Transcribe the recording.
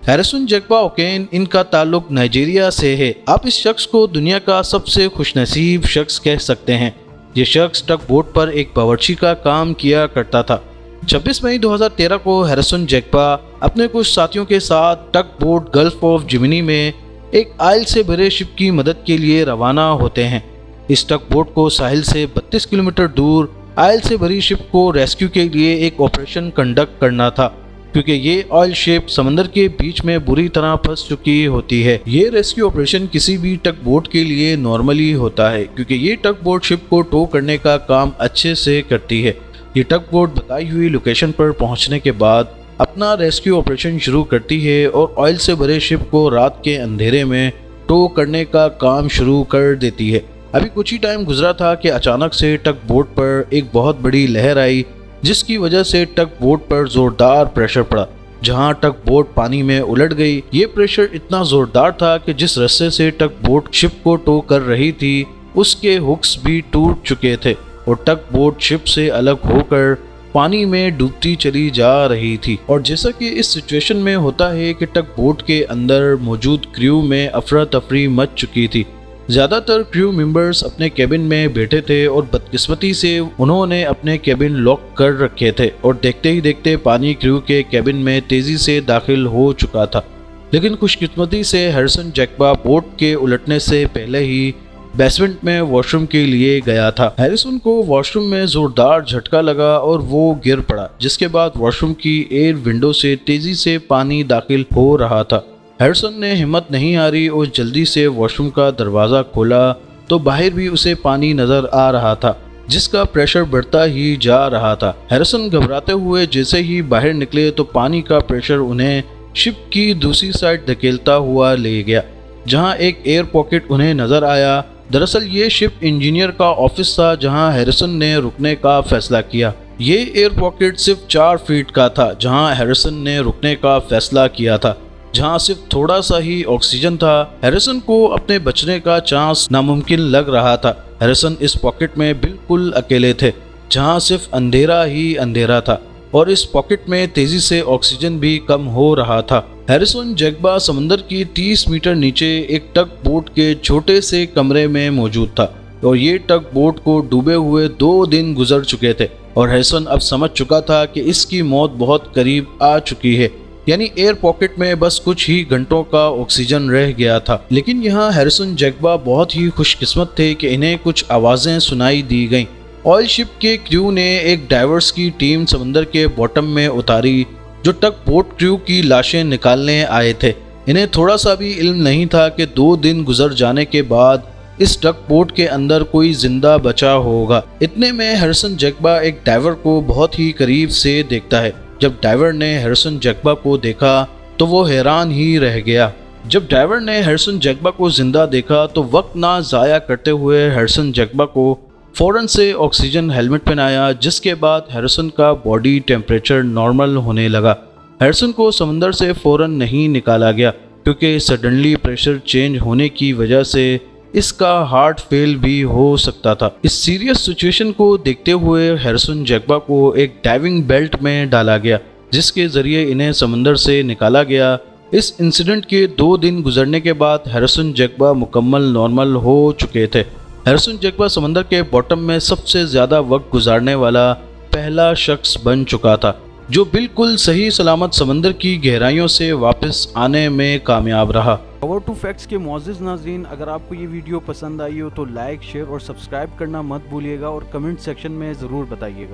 Harrison जग्बा Oaken, इनका ताल्लुक Nigeria से है। आप इस शख्स को दुनिया का सबसे खुशनसीब शख्स कह सकते हैं। ये शख्स टग बोट पर एक बावर्ची का काम किया करता था। 26 मई 2013 को हैरिसन जग्बा अपने कुछ साथियों के साथ टग बोट गल्फ ऑफ जिमिनी में एक आयल से भरे शिप की मदद के लिए रवाना होते हैं। इस टग बोट को साहिल से 32 किलोमीटर दूर आयल से भरी शिप को रेस्क्यू के लिए एक ऑपरेशन कंडक्ट करना था, क्योंकि ये ऑयल शिप समंदर के बीच में बुरी तरह फंस चुकी होती है। ये रेस्क्यू ऑपरेशन किसी भी टग बोट के लिए नॉर्मली होता है, क्योंकि ये टग बोट शिप को टो करने का काम अच्छे से करती है। ये टग बोट बताई हुई लोकेशन पर पहुंचने के बाद अपना रेस्क्यू ऑपरेशन शुरू करती है और ऑयल से भरे शिप को रात के अंधेरे में टो करने का काम शुरू कर देती है। अभी कुछ ही टाइम गुजरा था कि अचानक से टग बोट पर एक बहुत बड़ी लहर आई, जिसकी वजह से टग बोट पर जोरदार प्रेशर पड़ा, जहां टग बोट पानी में उलट गई। ये प्रेशर इतना जोरदार था कि जिस रस्से से टग बोट शिप को टो कर रही थी उसके हुक्स भी टूट चुके थे और टग बोट शिप से अलग होकर पानी में डूबती चली जा रही थी। और जैसा कि इस सिचुएशन में होता है कि टग बोट के अंदर मौजूद क्रू में अफरा तफरी मच चुकी थी। ज़्यादातर क्रू मेंबर्स अपने केबिन में बैठे थे और बदकिस्मती से उन्होंने अपने केबिन लॉक कर रखे थे और देखते ही देखते पानी क्रू के केबिन में तेज़ी से दाखिल हो चुका था। लेकिन खुशकिस्मती से हैरिसन जग्बा बोट के उलटने से पहले ही बेसमेंट में वॉशरूम के लिए गया था। हैरिसन को वॉशरूम में जोरदार झटका लगा और वो गिर पड़ा, जिसके बाद वॉशरूम की एयर विंडो से तेज़ी से पानी दाखिल हो रहा था। हैरिसन ने हिम्मत नहीं हारी और जल्दी से वॉशरूम का दरवाज़ा खोला तो बाहर भी उसे पानी नज़र आ रहा था, जिसका प्रेशर बढ़ता ही जा रहा था। हैरिसन घबराते हुए जैसे ही बाहर निकले तो पानी का प्रेशर उन्हें शिप की दूसरी साइड धकेलता हुआ ले गया, जहां एक एयर पॉकेट उन्हें नज़र आया। दरअसल ये शिप इंजीनियर का ऑफिस था, जहां हैरिसन ने रुकने का फैसला किया। ये एयर पॉकेट सिर्फ 4 फीट का था, जहां हैरिसन ने रुकने का फैसला किया था, जहां सिर्फ थोड़ा सा ही ऑक्सीजन था। हैरिसन को अपने बचने का चांस नामुमकिन लग रहा था। हैरिसन इस पॉकेट में बिल्कुल अकेले थे, जहां सिर्फ अंधेरा ही अंधेरा था और इस पॉकेट में तेजी से ऑक्सीजन भी कम हो रहा था। हैरिसन जग्बा समंदर की 30 मीटर नीचे एक टग बोट के छोटे से कमरे में मौजूद था और ये टग बोट को डूबे हुए 2 दिन गुजर चुके थे और हैरिसन अब समझ चुका था कि इसकी मौत बहुत करीब आ चुकी है, यानी एयर पॉकेट में बस कुछ ही घंटों का ऑक्सीजन रह गया था। लेकिन यहाँ हैरिसन जग्बा बहुत ही खुशकिस्मत थे कि इन्हें कुछ आवाज़ें सुनाई दी गईं। ऑयल शिप के क्रू ने एक डाइवर्स की टीम समंदर के बॉटम में उतारी, जो टग बोट क्रू की लाशें निकालने आए थे। इन्हें थोड़ा सा भी इल्म नहीं था कि 2 दिन गुजर जाने के बाद इस टग बोट के अंदर कोई जिंदा बचा होगा। इतने में हैरिसन जग्बा एक डाइवर को बहुत ही करीब से देखता है। जब डाइवर ने हैरिसन जग्बा को देखा तो वो हैरान ही रह गया। जब डाइवर ने हैरिसन जग्बा को जिंदा देखा तो वक्त ना ज़ाया करते हुए हैरिसन जग्बा को फ़ौरन से ऑक्सीजन हेलमेट पहनाया, जिसके बाद हैरिसन का बॉडी टेम्परेचर नॉर्मल होने लगा। हैरिसन को समंदर से फ़ौरन नहीं निकाला गया, क्योंकि सडनली प्रेशर चेंज होने की वजह से इसका हार्ट फेल भी हो सकता था। इस सीरियस सिचुएशन को देखते हुए हैरिसन जग्बा को एक डाइविंग बेल्ट में डाला गया, जिसके ज़रिए इन्हें समंदर से निकाला गया। इस इंसिडेंट के 2 दिन गुजरने के बाद हैरिसन जग्बा मुकम्मल नॉर्मल हो चुके थे। हैरिसन जग्बा समंदर के बॉटम में सबसे ज़्यादा वक्त गुजारने वाला पहला शख्स बन चुका था, जो बिल्कुल सही सलामत समंदर की गहराइयों से वापस आने में कामयाब रहा। पावर टू फैक्ट्स के मुअज़्ज़िज़ नाज़रीन, अगर आपको ये वीडियो पसंद आई हो तो लाइक, शेयर और सब्सक्राइब करना मत भूलिएगा और कमेंट सेक्शन में ज़रूर बताइएगा।